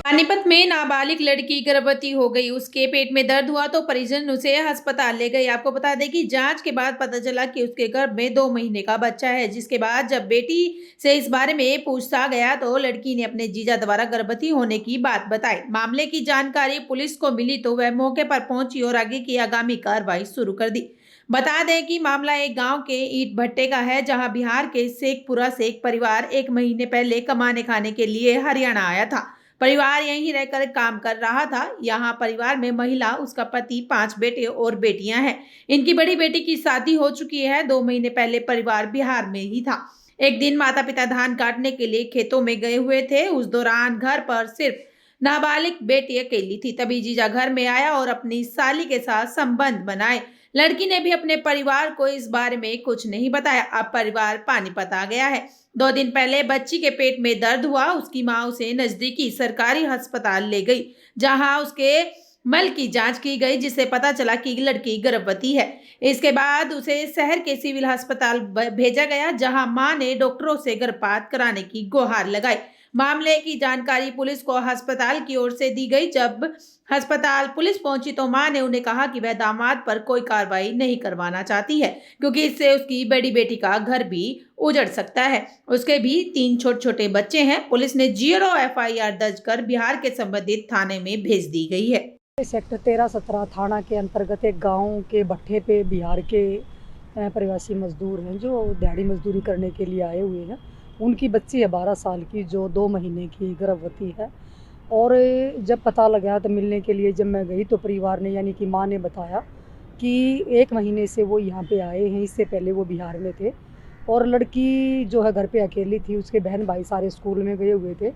पानीपत में नाबालिग लड़की गर्भवती हो गई। उसके पेट में दर्द हुआ तो परिजन उसे अस्पताल ले गए। आपको बता दें कि जांच के बाद पता चला कि उसके गर्भ में 2 महीने का बच्चा है। जिसके बाद जब बेटी से इस बारे में पूछा गया तो लड़की ने अपने जीजा द्वारा गर्भवती होने की बात बताई। मामले की जानकारी पुलिस को मिली तो वह मौके पर पहुंची और आगे की आगामी कार्रवाई शुरू कर दी। बता दें कि मामला एक गांव के ईंट भट्टे का है, जहां बिहार के शेखपुरा से एक परिवार 1 महीने पहले कमाने खाने के लिए हरियाणा आया था। परिवार यहीं रहकर काम कर रहा था। यहाँ परिवार में महिला, उसका पति, 5 बेटे और बेटियां हैं। इनकी बड़ी बेटी की शादी हो चुकी है। 2 महीने पहले परिवार बिहार में ही था। एक दिन माता पिता धान काटने के लिए खेतों में गए हुए थे। उस दौरान घर पर सिर्फ नाबालिग बेटी अकेली थी। तभी जीजा घर में आया और अपनी साली के साथ संबंध बनाए। लड़की ने भी अपने परिवार को इस बारे में कुछ नहीं बताया। अब परिवार पानीपत आ गया है। 2 दिन पहले बच्ची के पेट में दर्द हुआ। उसकी मां उसे नजदीकी सरकारी अस्पताल ले गई, जहां उसके मल की जांच की गई, जिससे पता चला कि लड़की गर्भवती है। इसके बाद उसे शहर के सिविल अस्पताल भेजा गया, जहां मां ने डॉक्टरों से गर्भपात कराने की गुहार लगाई। मामले की जानकारी पुलिस को अस्पताल की ओर से दी गई। जब अस्पताल पुलिस पहुंची तो मां ने उन्हें कहा कि वह दामाद पर कोई कार्रवाई नहीं करवाना चाहती है, क्योंकि इससे उसकी बड़ी बेटी का घर भी उजड़ सकता है। उसके भी 3 छोटे छोटे बच्चे हैं। पुलिस ने 0 एफआईआर दर्ज कर बिहार के संबंधित थाने में भेज दी गई है। सेक्टर 13-17 थाना के अंतर्गत एक गांव के भट्टे पे बिहार के प्रवासी मजदूर हैं जो दिहाड़ी मजदूरी करने के लिए आए हुए हैं। उनकी बच्ची है 12 साल की, जो 2 महीने की गर्भवती है। और जब पता लगा तो मिलने के लिए जब मैं गई तो परिवार ने यानी कि माँ ने बताया कि 1 महीने से वो यहाँ पे आए हैं। इससे पहले वो बिहार में थे और लड़की जो है घर पे अकेली थी। उसके बहन भाई सारे स्कूल में गए हुए थे।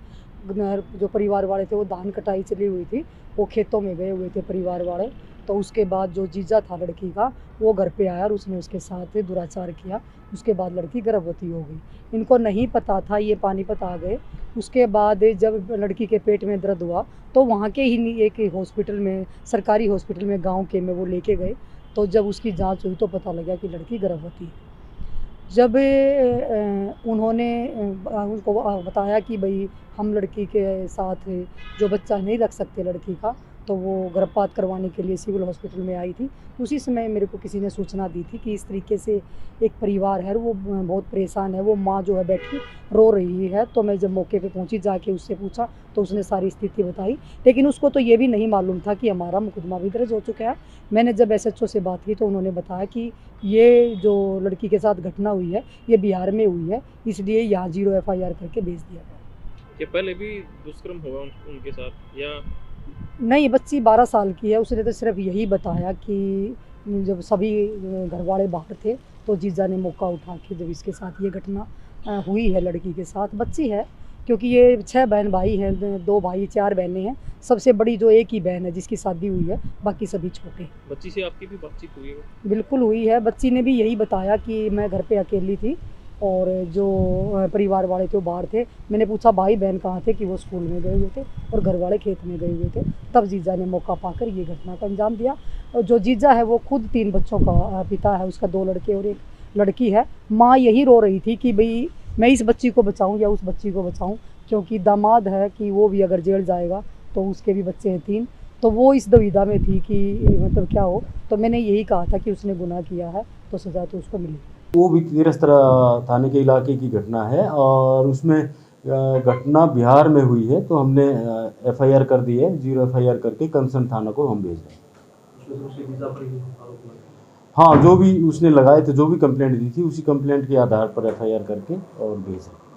जो परिवार वाले थे वो धान कटाई चली हुई थी, वो खेतों में गए हुए थे परिवार वाले। तो उसके बाद जो जीजा था लड़की का, वो घर पे आया और उसने उसके साथ दुराचार किया। उसके बाद लड़की गर्भवती हो गई। इनको नहीं पता था, ये पानीपत आ गए। उसके बाद जब लड़की के पेट में दर्द हुआ तो वहाँ के ही एक हॉस्पिटल में, सरकारी हॉस्पिटल में गाँव के में वो लेके गए। तो जब उसकी जाँच हुई तो पता लगा कि लड़की गर्भवती है। जब उन्होंने उनको बताया कि भाई हम लड़की के साथ जो बच्चा नहीं रख सकते लड़की का, तो वो गर्भपात करवाने के लिए सिविल हॉस्पिटल में आई थी। उसी समय मेरे को किसी ने सूचना दी थी कि इस तरीके से एक परिवार है, वो बहुत परेशान है। वो माँ जो है बैठी रो रही है। तो मैं जब मौके पे पहुंची, जाके उससे पूछा तो उसने सारी स्थिति बताई। लेकिन उसको तो ये भी नहीं मालूम था कि हमारा मुकदमा भी दर्ज हो चुका है। मैंने जब एसएचओ से बात की तो उन्होंने बताया कि ये जो लड़की के साथ घटना हुई है ये बिहार में हुई है, इसलिए यहाँ 0 एफआईआर करके भेज दिया गया। कि पहले भी दुष्कर्म हुआ उनके साथ या नहीं, बच्ची 12 साल की है। उसने तो सिर्फ यही बताया कि जब सभी घर वाले बाहर थे तो जीजा ने मौका उठा के जब इसके साथ ये घटना हुई है लड़की के साथ। बच्ची है क्योंकि ये 6 बहन भाई हैं, 2 भाई 4 बहनें हैं। सबसे बड़ी जो एक ही बहन है जिसकी शादी हुई है, बाकी सभी छोटे। बच्ची से आपकी भी बातचीत हुई है? बिल्कुल हुई है। बच्ची ने भी यही बताया कि मैं घर पे अकेली थी और जो परिवार वाले थे वो बाहर थे। मैंने पूछा भाई बहन कहाँ थे, कि वो स्कूल में गए हुए थे और घर वाले खेत में गए हुए थे। तब जीजा ने मौका पाकर ये घटना को अंजाम दिया। और जो जीजा है वो खुद 3 बच्चों का पिता है। उसका 2 लड़के और 1 लड़की है। माँ यही रो रही थी कि भाई मैं इस बच्ची को बचाऊँ या उस बच्ची को बचाऊँ, क्योंकि दामाद है कि वो भी अगर जेल जाएगा तो उसके भी बच्चे हैं 3। तो वो इस दुविधा में थी कि मतलब क्या हो। तो मैंने यही कहा था कि उसने गुनाह किया है तो सज़ा तो उसको मिलेगी। वो भी तिरस्ता थाने के इलाके की घटना है और उसमें घटना बिहार में हुई है। तो हमने एफआईआर कर दी है। 0 एफआईआर करके कंसर्न थाना को हम भेज रहे हैं। हाँ, जो भी उसने लगाए थे, जो भी कंप्लेंट दी थी, उसी कंप्लेंट के आधार पर एफआईआर करके और भेज रहे हैं।